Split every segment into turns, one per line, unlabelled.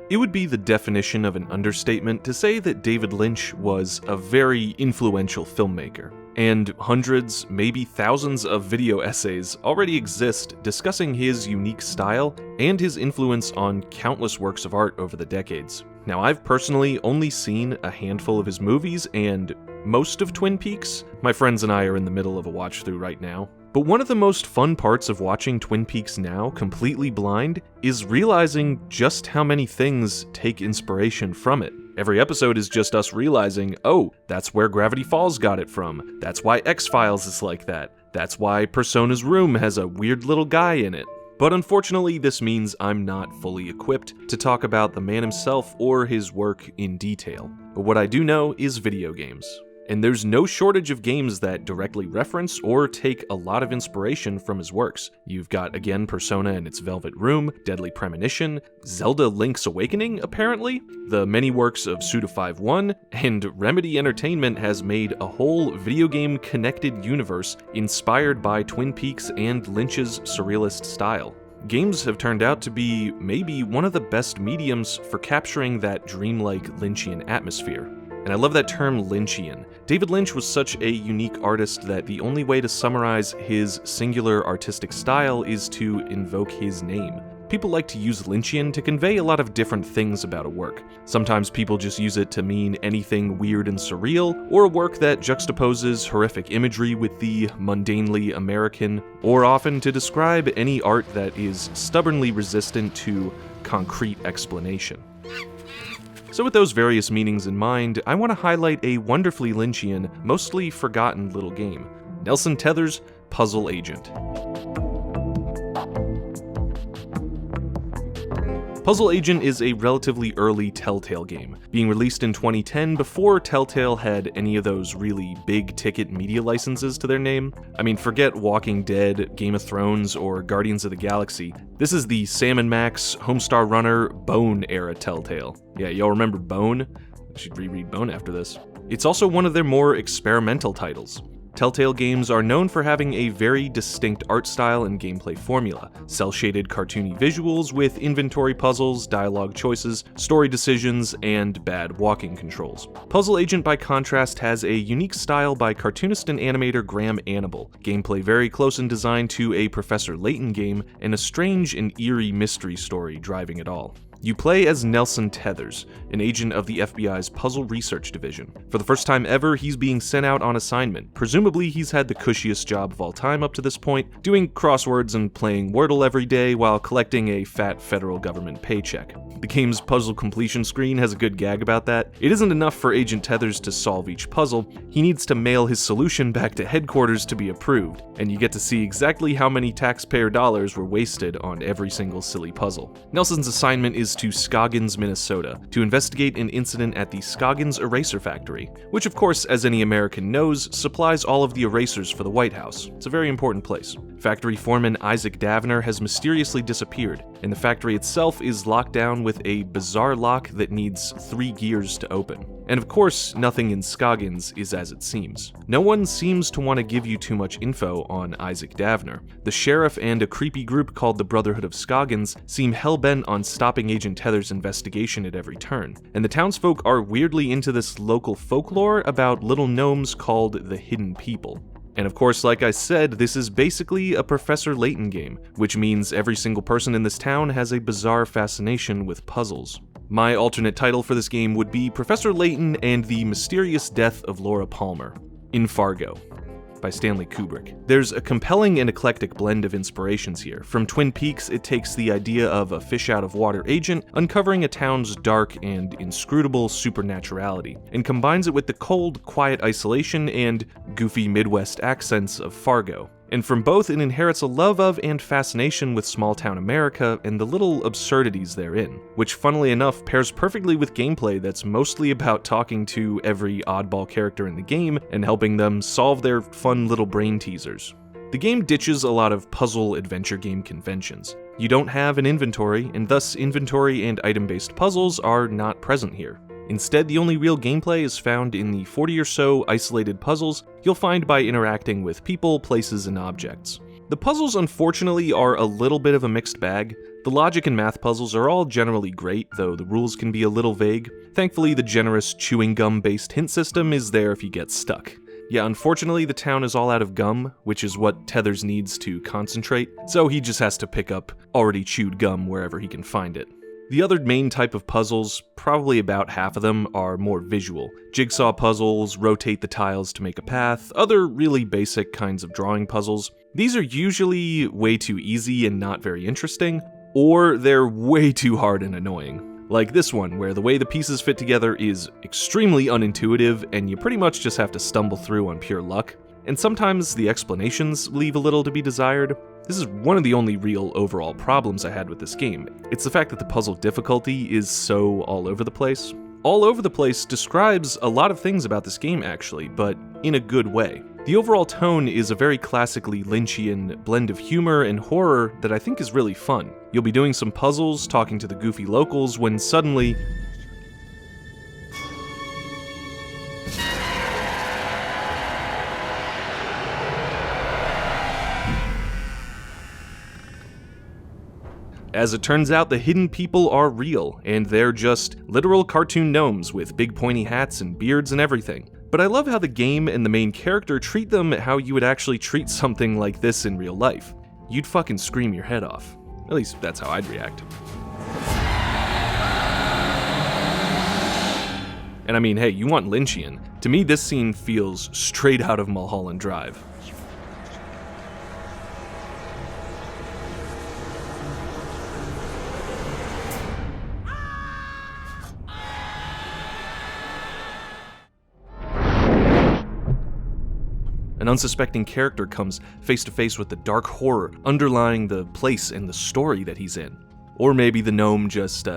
It would be the definition of an understatement to say that David Lynch was a very influential filmmaker, and hundreds, maybe thousands of video essays already exist discussing his unique style and his influence on countless works of art over the decades. Now, I've personally only seen a handful of his movies and most of Twin Peaks. My friends and I are in the middle of a watch-through right now. But one of the most fun parts of watching Twin Peaks now, completely blind, is realizing just how many things take inspiration from it. Every episode is just us realizing, oh, that's where Gravity Falls got it from. That's why X-Files is like that. That's why Persona's room has a weird little guy in it. But unfortunately, this means I'm not fully equipped to talk about the man himself or his work in detail. But what I do know is video games. And there's no shortage of games that directly reference or take a lot of inspiration from his works. You've got, again, Persona and its Velvet Room, Deadly Premonition, Zelda Link's Awakening, apparently, the many works of Suda51, and Remedy Entertainment has made a whole video game connected universe inspired by Twin Peaks and Lynch's surrealist style. Games have turned out to be maybe one of the best mediums for capturing that dreamlike Lynchian atmosphere. And I love that term Lynchian. David Lynch was such a unique artist that the only way to summarize his singular artistic style is to invoke his name. People like to use Lynchian to convey a lot of different things about a work. Sometimes people just use it to mean anything weird and surreal, or a work that juxtaposes horrific imagery with the mundanely American, or often to describe any art that is stubbornly resistant to concrete explanation. So with those various meanings in mind, I want to highlight a wonderfully Lynchian, mostly forgotten little game, Nelson Tether's Puzzle Agent. Puzzle Agent is a relatively early Telltale game, being released in 2010 before Telltale had any of those really big-ticket media licenses to their name. I mean, forget Walking Dead, Game of Thrones, or Guardians of the Galaxy. This is the Sam & Max, Homestar Runner, Bone era Telltale. Yeah, y'all remember Bone? I should reread Bone after this. It's also one of their more experimental titles. Telltale Games are known for having a very distinct art style and gameplay formula, cel-shaded cartoony visuals with inventory puzzles, dialogue choices, story decisions, and bad walking controls. Puzzle Agent, by contrast, has a unique style by cartoonist and animator Graham Annable, gameplay very close in design to a Professor Layton game, and a strange and eerie mystery story driving it all. You play as Nelson Tethers, an agent of the FBI's Puzzle Research Division. For the first time ever, he's being sent out on assignment. Presumably, he's had the cushiest job of all time up to this point, doing crosswords and playing Wordle every day while collecting a fat federal government paycheck. The game's puzzle completion screen has a good gag about that. It isn't enough for Agent Tethers to solve each puzzle, he needs to mail his solution back to headquarters to be approved, and you get to see exactly how many taxpayer dollars were wasted on every single silly puzzle. Nelson's assignment is to Scoggins, Minnesota, to investigate an incident at the Scoggins Eraser Factory, which of course, as any American knows, supplies all of the erasers for the White House. It's a very important place. Factory foreman Isaac Davner has mysteriously disappeared, and the factory itself is locked down with a bizarre lock that needs 3 gears to open. And of course, nothing in Scoggins is as it seems. No one seems to want to give you too much info on Isaac Davner. The sheriff and a creepy group called the Brotherhood of Scoggins seem hell-bent on stopping Agent Tether's investigation at every turn, and the townsfolk are weirdly into this local folklore about little gnomes called the Hidden People. And of course, like I said, this is basically a Professor Layton game, which means every single person in this town has a bizarre fascination with puzzles. My alternate title for this game would be Professor Layton and the Mysterious Death of Laura Palmer, in Fargo, by Stanley Kubrick. There's a compelling and eclectic blend of inspirations here. From Twin Peaks, it takes the idea of a fish-out-of-water agent uncovering a town's dark and inscrutable supernaturality, and combines it with the cold, quiet isolation and goofy Midwest accents of Fargo. And from both, it inherits a love of and fascination with small-town America and the little absurdities therein, which funnily enough pairs perfectly with gameplay that's mostly about talking to every oddball character in the game and helping them solve their fun little brain teasers. The game ditches a lot of puzzle adventure game conventions. You don't have an inventory, and thus inventory and item-based puzzles are not present here. Instead, the only real gameplay is found in the 40 or so isolated puzzles you'll find by interacting with people, places, and objects. The puzzles, unfortunately, are a little bit of a mixed bag. The logic and math puzzles are all generally great, though the rules can be a little vague. Thankfully, the generous chewing gum-based hint system is there if you get stuck. Yeah, unfortunately, the town is all out of gum, which is what Tethers needs to concentrate, so he just has to pick up already chewed gum wherever he can find it. The other main type of puzzles, probably about half of them, are more visual. Jigsaw puzzles, rotate the tiles to make a path, other really basic kinds of drawing puzzles. These are usually way too easy and not very interesting, or they're way too hard and annoying. Like this one, where the way the pieces fit together is extremely unintuitive and you pretty much just have to stumble through on pure luck. And sometimes the explanations leave a little to be desired. This is one of the only real overall problems I had with this game. It's the fact that the puzzle difficulty is so all over the place. All over the place describes a lot of things about this game actually, but in a good way. The overall tone is a very classically Lynchian blend of humor and horror that I think is really fun. You'll be doing some puzzles, talking to the goofy locals, when suddenly As it turns out, the hidden people are real, and they're just literal cartoon gnomes with big pointy hats and beards and everything. But I love how the game and the main character treat them how you would actually treat something like this in real life. You'd fucking scream your head off. At least that's how I'd react. And I mean, hey, you want Lynchian. To me, this scene feels straight out of Mulholland Drive. An unsuspecting character comes face to face with the dark horror underlying the place and the story that he's in. Or maybe the gnome just,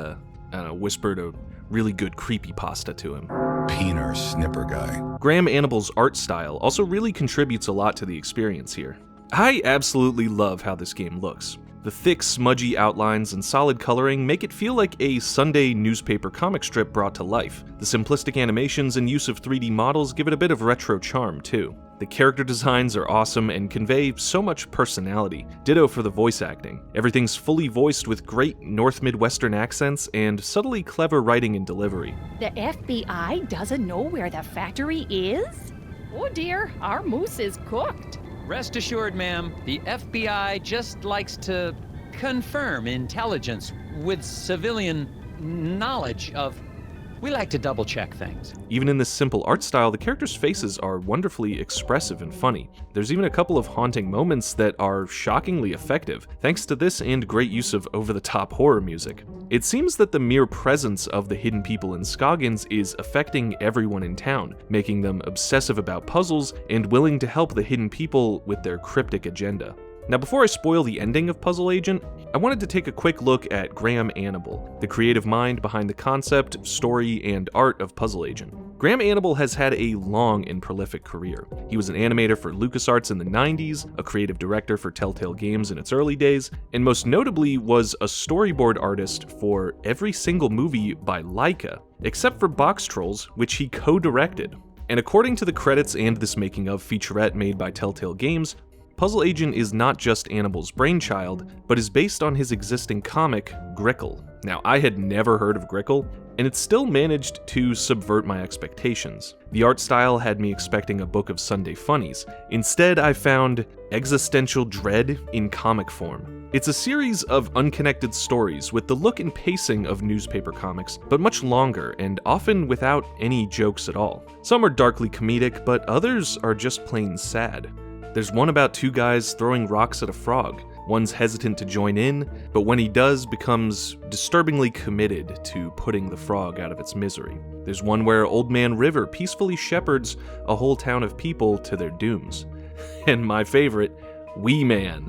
whispered a really good creepypasta to him.
Peener snipper guy.
Graham Annable's art style also really contributes a lot to the experience here. I absolutely love how this game looks. The thick, smudgy outlines and solid coloring make it feel like a Sunday newspaper comic strip brought to life. The simplistic animations and use of 3D models give it a bit of retro charm, too. The character designs are awesome and convey so much personality. Ditto for the voice acting. Everything's fully voiced with great North Midwestern accents and subtly clever writing and delivery.
The FBI doesn't know where the factory is? Oh dear, our moose is cooked.
Rest assured, ma'am, the FBI just likes to confirm intelligence with civilian knowledge of... We like to double-check things.
Even in this simple art style, the characters' faces are wonderfully expressive and funny. There's even a couple of haunting moments that are shockingly effective, thanks to this and great use of over-the-top horror music. It seems that the mere presence of the hidden people in Scoggins is affecting everyone in town, making them obsessive about puzzles and willing to help the hidden people with their cryptic agenda. Now, before I spoil the ending of Puzzle Agent, I wanted to take a quick look at Graham Annable, the creative mind behind the concept, story, and art of Puzzle Agent. Graham Annable has had a long and prolific career. He was an animator for LucasArts in the 90s, a creative director for Telltale Games in its early days, and most notably was a storyboard artist for every single movie by Laika, except for Box Trolls, which he co-directed. And according to the credits and this making of featurette made by Telltale Games, Puzzle Agent is not just Annable's brainchild, but is based on his existing comic, Grickle. Now, I had never heard of Grickle, and it still managed to subvert my expectations. The art style had me expecting a book of Sunday funnies. Instead, I found existential dread in comic form. It's a series of unconnected stories with the look and pacing of newspaper comics, but much longer and often without any jokes at all. Some are darkly comedic, but others are just plain sad. There's one about two guys throwing rocks at a frog. One's hesitant to join in, but when he does, becomes disturbingly committed to putting the frog out of its misery. There's one where Old Man River peacefully shepherds a whole town of people to their dooms. And my favorite, Wee Man.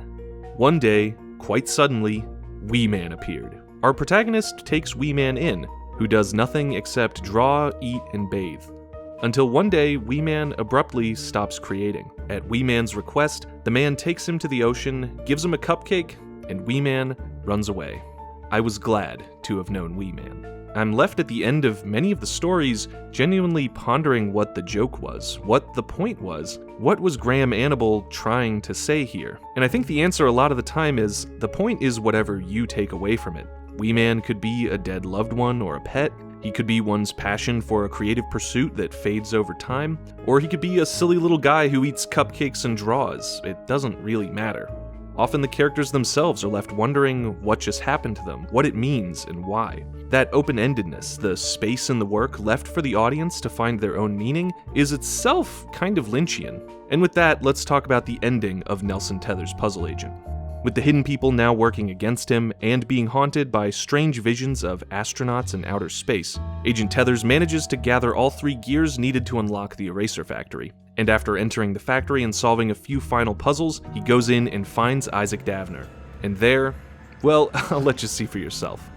One day, quite suddenly, Wee Man appeared. Our protagonist takes Wee Man in, who does nothing except draw, eat, and bathe. Until one day, Wee Man abruptly stops creating. At Wee Man's request, the man takes him to the ocean, gives him a cupcake, and Wee Man runs away. I was glad to have known Wee Man. I'm left at the end of many of the stories genuinely pondering what the joke was, what the point was, what was Graham Annable trying to say here? And I think the answer a lot of the time is, the point is whatever you take away from it. Wee Man could be a dead loved one or a pet, he could be one's passion for a creative pursuit that fades over time, or he could be a silly little guy who eats cupcakes and draws. It doesn't really matter. Often the characters themselves are left wondering what just happened to them, what it means, and why. That open-endedness, the space in the work left for the audience to find their own meaning, is itself kind of Lynchian. And with that, let's talk about the ending of Nelson Tether's Puzzle Agent. With the hidden people now working against him and being haunted by strange visions of astronauts in outer space, Agent Tethers manages to gather all 3 gears needed to unlock the Eraser Factory. And after entering the factory and solving a few final puzzles, he goes in and finds Isaac Davner. And there, well, I'll let you see for yourself.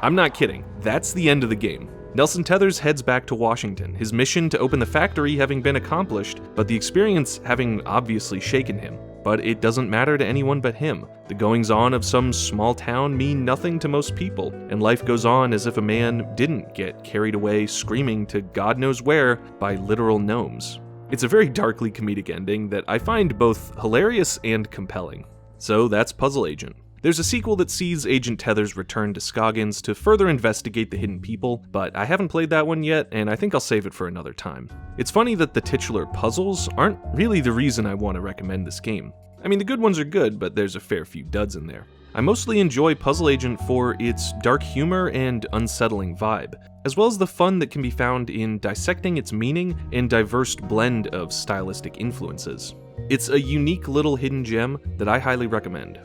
I'm not kidding, that's the end of the game. Nelson Tethers heads back to Washington, his mission to open the factory having been accomplished, but the experience having obviously shaken him. But it doesn't matter to anyone but him. The goings-on of some small town mean nothing to most people, and life goes on as if a man didn't get carried away screaming to God knows where by literal gnomes. It's a very darkly comedic ending that I find both hilarious and compelling. So that's Puzzle Agent. There's a sequel that sees Agent Tethers return to Scoggins to further investigate the hidden people, but I haven't played that one yet, and I think I'll save it for another time. It's funny that the titular puzzles aren't really the reason I want to recommend this game. I mean, the good ones are good, but there's a fair few duds in there. I mostly enjoy Puzzle Agent for its dark humor and unsettling vibe, as well as the fun that can be found in dissecting its meaning and diverse blend of stylistic influences. It's a unique little hidden gem that I highly recommend.